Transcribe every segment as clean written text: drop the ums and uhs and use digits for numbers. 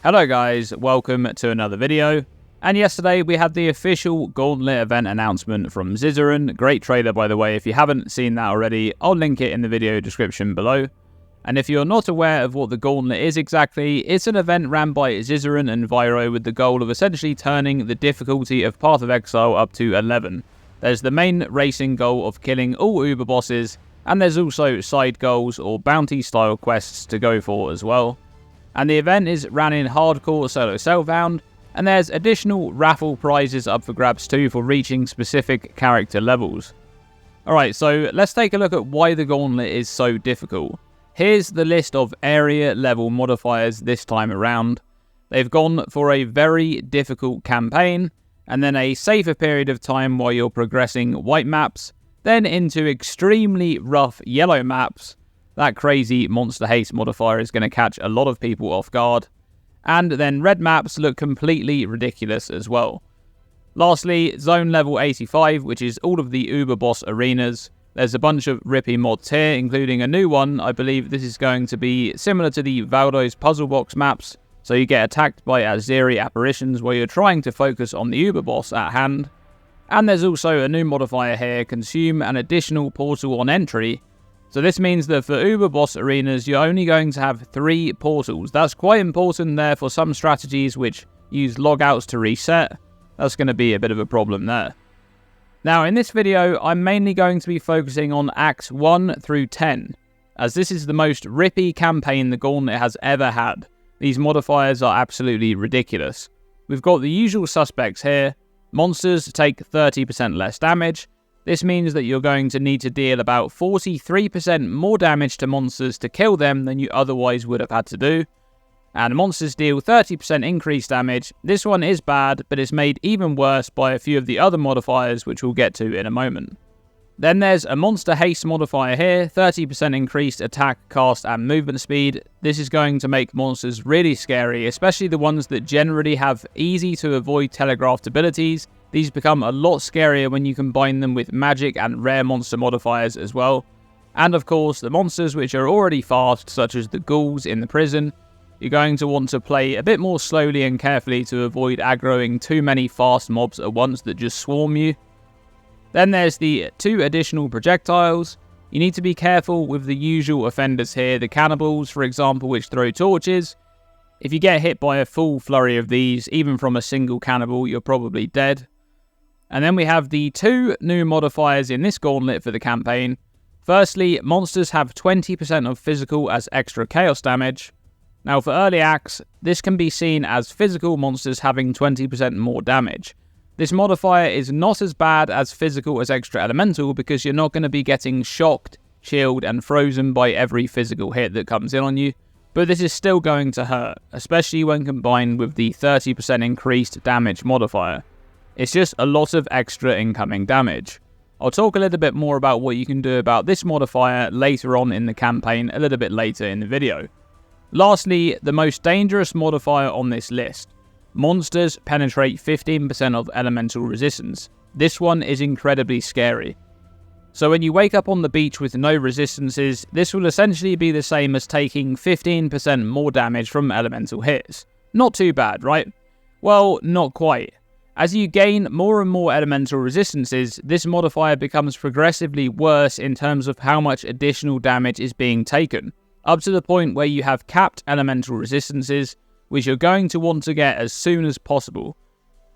Hello guys, welcome to another video. And yesterday we had the official Gauntlet event announcement from Zizaran. Great trailer, by the way. If you haven't seen that already, I'll link it in the video description below. And if you're not aware of what the Gauntlet is exactly, it's an event ran by Zizaran and Viyro with the goal of essentially turning the difficulty of Path of Exile up to 11. There's the main racing goal of killing all Uber bosses, and there's also side goals or bounty style quests to go for as well. And the event is ran in hardcore solo self-found, and there's additional raffle prizes up for grabs too for reaching specific character levels. Alright, so let's take a look at why the Gauntlet is so difficult. Here's the list of area level modifiers this time around. They've gone for a very difficult campaign, and then a safer period of time while you're progressing white maps, then into extremely rough yellow maps. That crazy monster haste modifier is going to catch a lot of people off guard. And then red maps look completely ridiculous as well. Lastly, zone level 85, which is all of the Uber boss arenas. There's a bunch of rippy mods here, including a new one. I believe this is going to be similar to the Valdo's puzzle box maps. So you get attacked by Azeri apparitions where you're trying to focus on the Uber boss at hand. And there's also a new modifier here, consume an additional portal on entry. So this means that for Uber boss arenas, you're only going to have 3 portals. That's quite important there for some strategies which use logouts to reset. That's going to be a bit of a problem there. Now in this video, I'm mainly going to be focusing on Acts 1 through 10, as this is the most rippy campaign the Gauntlet has ever had. These modifiers are absolutely ridiculous. We've got the usual suspects here. Monsters take 30% less damage. This means that you're going to need to deal about 43% more damage to monsters to kill them than you otherwise would have had to do. And monsters deal 30% increased damage. This one is bad, but it's made even worse by a few of the other modifiers which we'll get to in a moment. Then there's a monster haste modifier here, 30% increased attack, cast and movement speed. This is going to make monsters really scary, especially the ones that generally have easy to avoid telegraphed abilities. These become a lot scarier when you combine them with magic and rare monster modifiers as well. And of course, the monsters which are already fast, such as the ghouls in the prison, you're going to want to play a bit more slowly and carefully to avoid aggroing too many fast mobs at once that just swarm you. Then there's the 2 additional projectiles. You need to be careful with the usual offenders here, the cannibals, for example, which throw torches. If you get hit by a full flurry of these, even from a single cannibal, you're probably dead. And then we have the 2 new modifiers in this Gauntlet for the campaign. Firstly, monsters have 20% of physical as extra chaos damage. Now for early acts, this can be seen as physical monsters having 20% more damage. This modifier is not as bad as physical as extra elemental because you're not going to be getting shocked, chilled and frozen by every physical hit that comes in on you. But this is still going to hurt, especially when combined with the 30% increased damage modifier. It's just a lot of extra incoming damage. I'll talk a little bit more about what you can do about this modifier later on in the campaign, a little bit later in the video. Lastly, the most dangerous modifier on this list. Monsters penetrate 15% of elemental resistance. This one is incredibly scary. So when you wake up on the beach with no resistances, this will essentially be the same as taking 15% more damage from elemental hits. Not too bad, right? Well, not quite. As you gain more and more elemental resistances, this modifier becomes progressively worse in terms of how much additional damage is being taken, up to the point where you have capped elemental resistances, which you're going to want to get as soon as possible.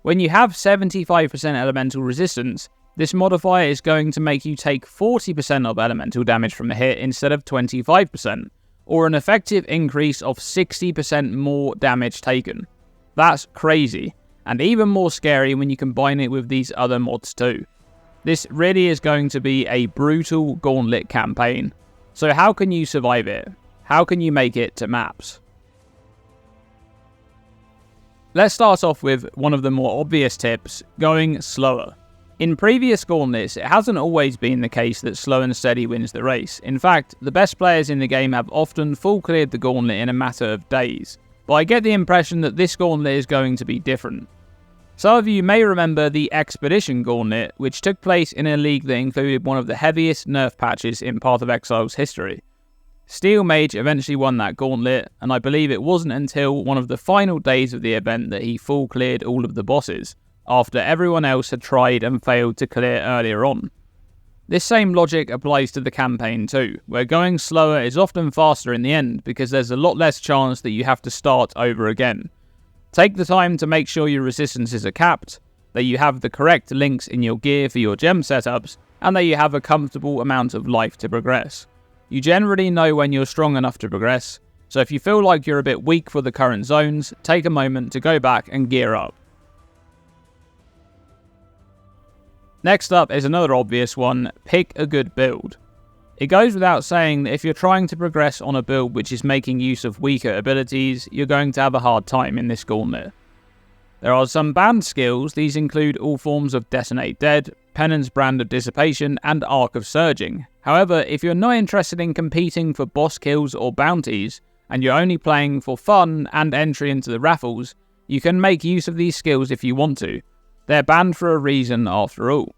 When you have 75% elemental resistance, this modifier is going to make you take 40% of elemental damage from a hit instead of 25%, or an effective increase of 60% more damage taken. That's crazy. And even more scary when you combine it with these other mods too. This really is going to be a brutal Gauntlet campaign. So how can you survive it? How can you make it to maps? Let's start off with one of the more obvious tips, going slower. In previous Gauntlets, it hasn't always been the case that slow and steady wins the race. In fact, the best players in the game have often full cleared the Gauntlet in a matter of days. But I get the impression that this Gauntlet is going to be different. Some of you may remember the Expedition Gauntlet, which took place in a league that included one of the heaviest nerf patches in Path of Exile's history. Steel Mage eventually won that gauntlet, and I believe it wasn't until one of the final days of the event that he full cleared all of the bosses, after everyone else had tried and failed to clear earlier on. This same logic applies to the campaign too, where going slower is often faster in the end because there's a lot less chance that you have to start over again. Take the time to make sure your resistances are capped, that you have the correct links in your gear for your gem setups, and that you have a comfortable amount of life to progress. You generally know when you're strong enough to progress, so if you feel like you're a bit weak for the current zones, take a moment to go back and gear up. Next up is another obvious one: pick a good build. It goes without saying that if you're trying to progress on a build which is making use of weaker abilities, you're going to have a hard time in this gauntlet. There are some banned skills. These include all forms of Detonate Dead, Penance Brand of Dissipation, and Arc of Surging. However, if you're not interested in competing for boss kills or bounties, and you're only playing for fun and entry into the raffles, you can make use of these skills if you want to. They're banned for a reason after all.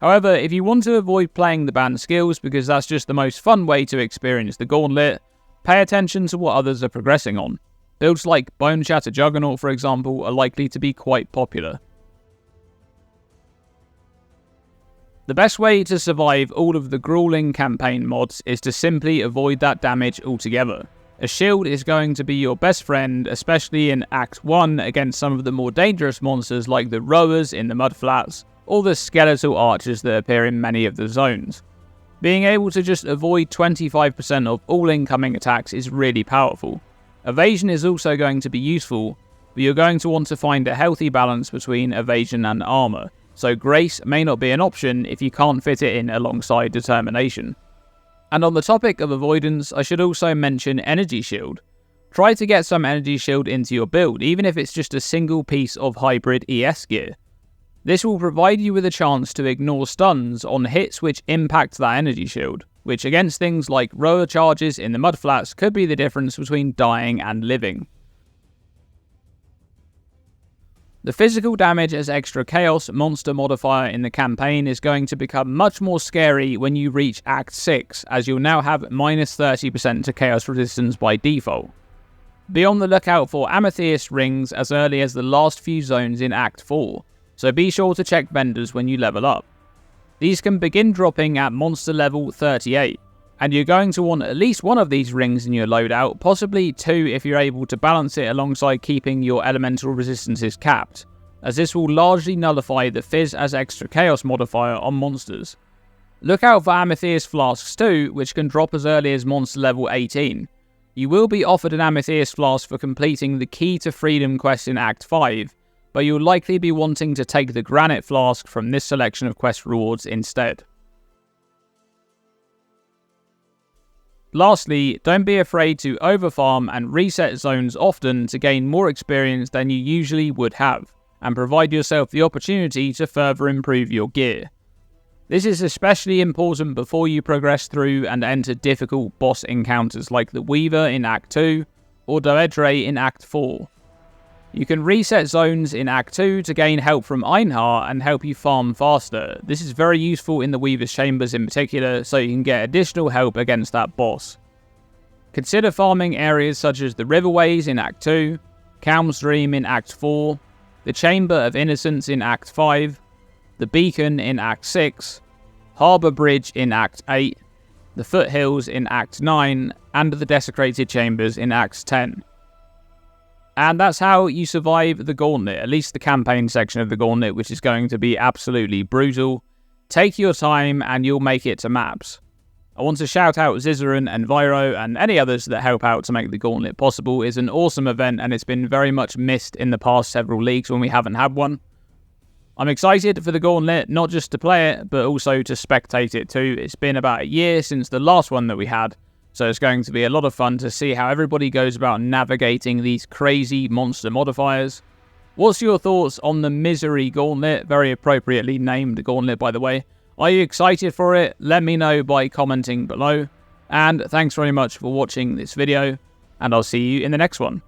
However, if you want to avoid playing the banned skills because that's just the most fun way to experience the gauntlet, pay attention to what others are progressing on. Builds like Bone Shatter Juggernaut, for example, are likely to be quite popular. The best way to survive all of the grueling campaign mods is to simply avoid that damage altogether. A shield is going to be your best friend, especially in Act 1 against some of the more dangerous monsters like the rowers in the mudflats, or the skeletal archers that appear in many of the zones. Being able to just avoid 25% of all incoming attacks is really powerful. Evasion is also going to be useful, but you're going to want to find a healthy balance between evasion and armor, so Grace may not be an option if you can't fit it in alongside Determination. And on the topic of avoidance, I should also mention Energy Shield. Try to get some Energy Shield into your build, even if it's just a single piece of hybrid ES gear. This will provide you with a chance to ignore stuns on hits which impact that Energy Shield, which against things like rower charges in the mudflats could be the difference between dying and living. The physical damage as extra chaos monster modifier in the campaign is going to become much more scary when you reach Act 6, as you'll now have -30% to chaos resistance by default. Be on the lookout for amethyst rings as early as the last few zones in Act 4, so be sure to check vendors when you level up. These can begin dropping at monster level 38, and you're going to want at least one of these rings in your loadout, possibly two if you're able to balance it alongside keeping your elemental resistances capped, as this will largely nullify the Fizz as extra chaos modifier on monsters. Look out for amethyst flasks too, which can drop as early as monster level 18. You will be offered an amethyst flask for completing the Key to Freedom quest in Act 5, but you'll likely be wanting to take the granite flask from this selection of quest rewards instead. Lastly, don't be afraid to overfarm and reset zones often to gain more experience than you usually would have, and provide yourself the opportunity to further improve your gear. This is especially important before you progress through and enter difficult boss encounters like the Weaver in Act 2 or Doedre in Act 4. You can reset zones in Act 2 to gain help from Einhar and help you farm faster. This is very useful in the Weaver's Chambers in particular, so you can get additional help against that boss. Consider farming areas such as the Riverways in Act 2, Calmstream in Act 4, the Chamber of Innocence in Act 5, the Beacon in Act 6, Harbour Bridge in Act 8, the Foothills in Act 9, and the Desecrated Chambers in Act 10. And that's how you survive the gauntlet, at least the campaign section of the gauntlet, which is going to be absolutely brutal. Take your time and you'll make it to maps. I want to shout out Zizaran and Viyro and any others that help out to make the gauntlet possible. It's an awesome event and it's been very much missed in the past several leagues when we haven't had one. I'm excited for the gauntlet, not just to play it, but also to spectate it too. It's been about a year since the last one that we had, so it's going to be a lot of fun to see how everybody goes about navigating these crazy monster modifiers. What's your thoughts on the Misery Gauntlet? Very appropriately named gauntlet, by the way. Are you excited for it? Let me know by commenting below. And thanks very much for watching this video, and I'll see you in the next one.